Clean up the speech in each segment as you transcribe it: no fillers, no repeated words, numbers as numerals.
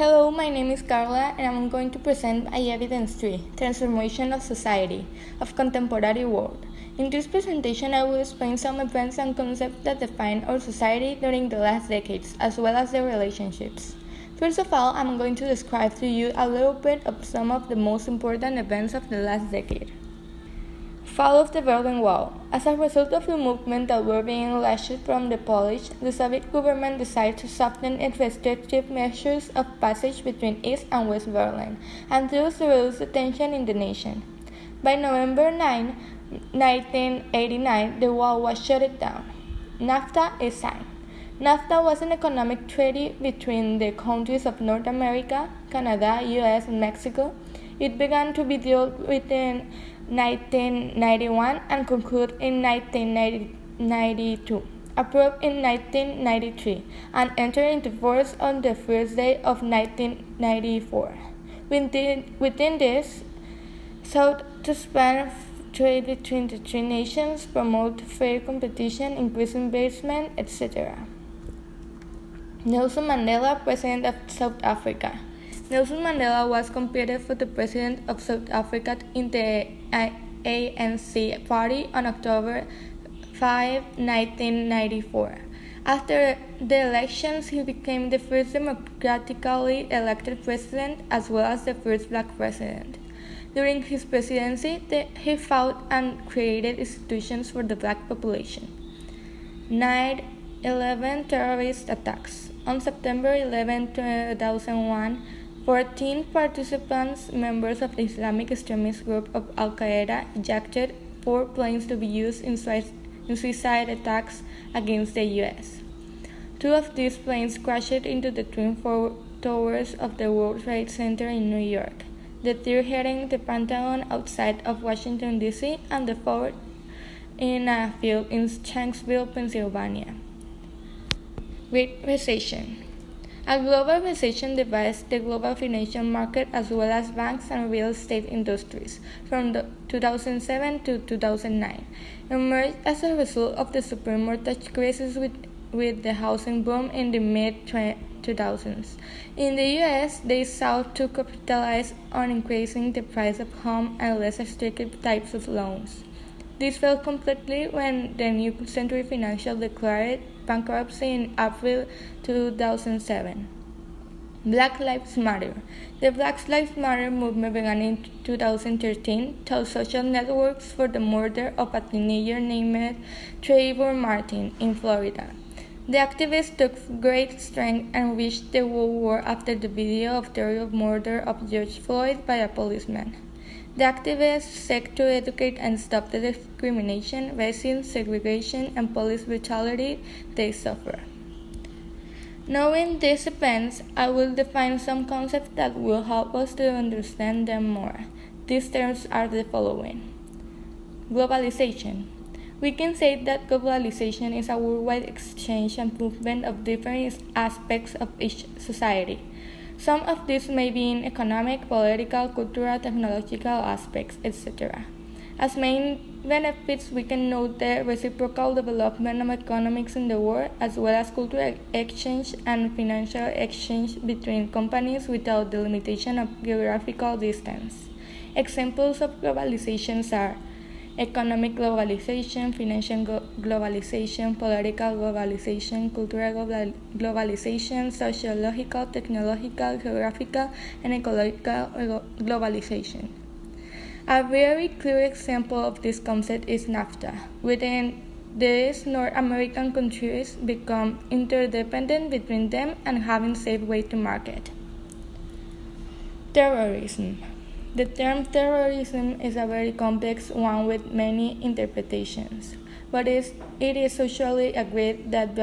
Hello, my name is Carla and I'm going to present my evidence 3, Transformation of Society, of Contemporary World. In this presentation, I will explain some events and concepts that define our society during the last decades, as well as their relationships. First of all, I'm going to describe to you a little bit of some of the most important events of the last decade. Fall of the Berlin Wall. As a result of the movement that were being lashed from the Polish, the Soviet government decided to soften its restrictive measures of passage between East and West Berlin, and thus to reduce the tension in the nation. By November 9, 1989, the wall was shut down. NAFTA is signed. NAFTA was an economic treaty between the countries of North America, Canada, US, and Mexico. It began to be dealt with in 1991 and concluded in 1992, approved in 1993, and entered into force on the first day of 1994. Within this, sought to expand trade between the three nations, promote fair competition, increase investment, etc. Nelson Mandela, President of South Africa. Nelson Mandela was competed for the President of South Africa in the ANC party on October 5, 1994. After the elections, he became the first democratically elected president as well as the first black president. During his presidency, he fought and created institutions for the black population. 9/11 terrorist attacks. On September 11, 2001, 14 participants, members of the Islamic extremist group of Al-Qaeda, ejected 4 planes to be used in suicide attacks against the U.S. 2 of these planes crashed into the twin towers of the World Trade Center in New York, the third hitting the Pentagon outside of Washington, D.C., and the fourth in a field in Shanksville, Pennsylvania. Great Recession. A global recession divides the global financial market as well as banks and real estate industries from 2007 to 2009, emerged as a result of the supreme mortgage crisis with the housing boom in the mid-2000s. In the U.S., they sought to capitalize on increasing the price of home and less restrictive types of loans. This failed completely when the New Century Financial declared bankruptcy in April 2007. Black Lives Matter. The Black Lives Matter movement began in 2013 through social networks for the murder of a teenager named Trayvon Martin in Florida. The activists took great strength and reached the world war after the video of the terrible murder of George Floyd by a policeman. The activists sought to educate and stop the discrimination, racism, segregation, and police brutality they suffer. Knowing these events, I will define some concepts that will help us to understand them more. These terms are the following. Globalization. We can say that globalization is a worldwide exchange and movement of different aspects of each society. Some of these may be in economic, political, cultural, technological aspects, etc. As main benefits, we can note the reciprocal development of economics in the world, as well as cultural exchange and financial exchange between companies without the limitation of geographical distance. Examples of globalizations are economic globalization, financial globalization, political globalization, cultural globalization, sociological, technological, geographical, and ecological globalization. A very clear example of this concept is NAFTA. Within this, North American countries become interdependent between them and having safe way to market. Terrorism. The term terrorism is a very complex one with many interpretations, but it is socially agreed that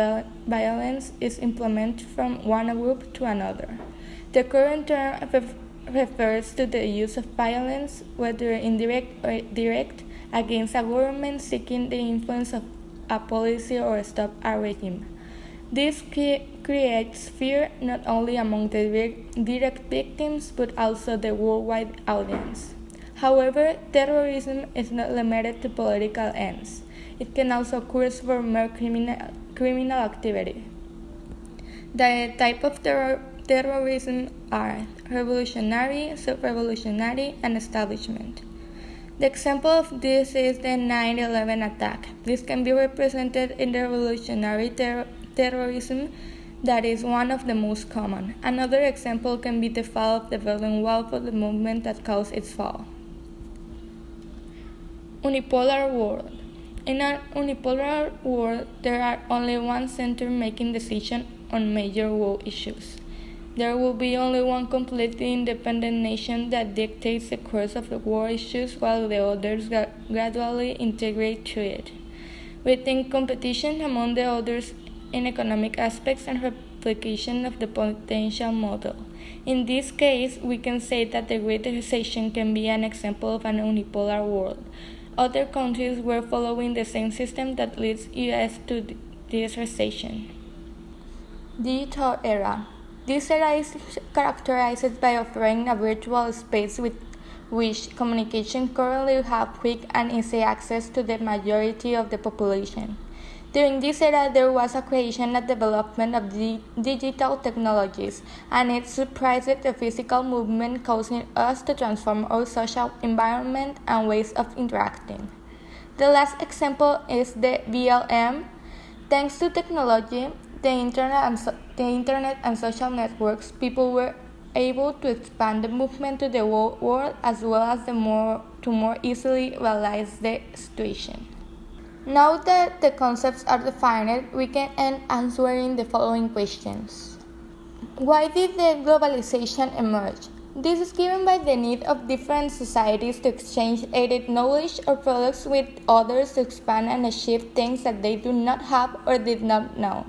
violence is implemented from one group to another. The current term refers to the use of violence, whether indirect or direct, against a government seeking the influence of a policy or stop a regime. This creates fear not only among the direct victims but also the worldwide audience. However, terrorism is not limited to political ends. It can also occur for mere criminal activity. The type of terrorism are revolutionary, sub-revolutionary, and establishment. The example of this is the 9/11 attack. This can be represented in the revolutionary terrorism that is one of the most common. Another example can be the fall of the Berlin Wall for the movement that caused its fall. Unipolar world. In an unipolar world, there are only one center making decisions on major world issues. There will be only one completely independent nation that dictates the course of the world issues while the others gradually integrate to it, within competition among the others in economic aspects and replication of the potential model. In this case, we can say that the Great Recession can be an example of an unipolar world. Other countries were following the same system that leads US to this recession. Digital era. This era is characterized by offering a virtual space with which communication currently have quick and easy access to the majority of the population. During this era, there was a creation and development of digital technologies, and it surprised the physical movement, causing us to transform our social environment and ways of interacting. The last example is the BLM. Thanks to technology, the internet and social networks, people were able to expand the movement to the whole world as well as to more easily realize the situation. Now that the concepts are defined, we can end answering the following questions. Why did the globalization emerge? This is given by the need of different societies to exchange either knowledge or products with others to expand and achieve things that they do not have or did not know,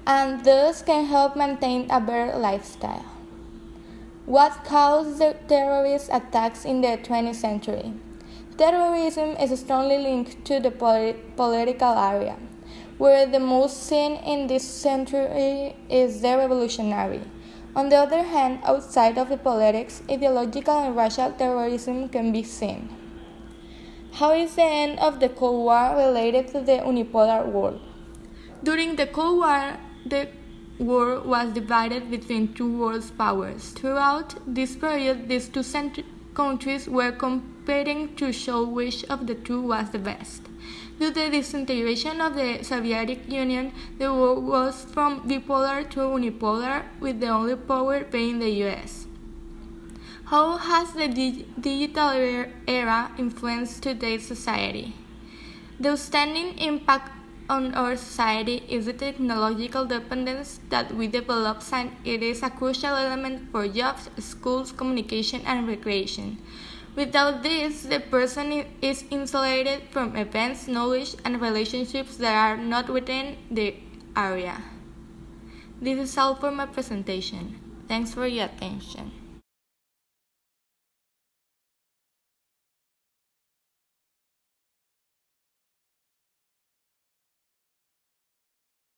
and thus can help maintain a better lifestyle. What caused the terrorist attacks in the 20th century? Terrorism is strongly linked to the political area, where the most seen in this century is the revolutionary. On the other hand, outside of the politics, ideological and racial terrorism can be seen. How is the end of the Cold War related to the unipolar world? During the Cold War, the world was divided between two world powers. Throughout this period, these two countries were competing to show which of the two was the best. Due to the disintegration of the Soviet Union, the world was from bipolar to unipolar, with the only power being the US. How has the digital era influenced today's society? The outstanding impact on our society is the technological dependence that we develop, and it is a crucial element for jobs, schools, communication, and recreation. Without this, the person is insulated from events, knowledge, and relationships that are not within the area. This is all for my presentation. Thanks for your attention.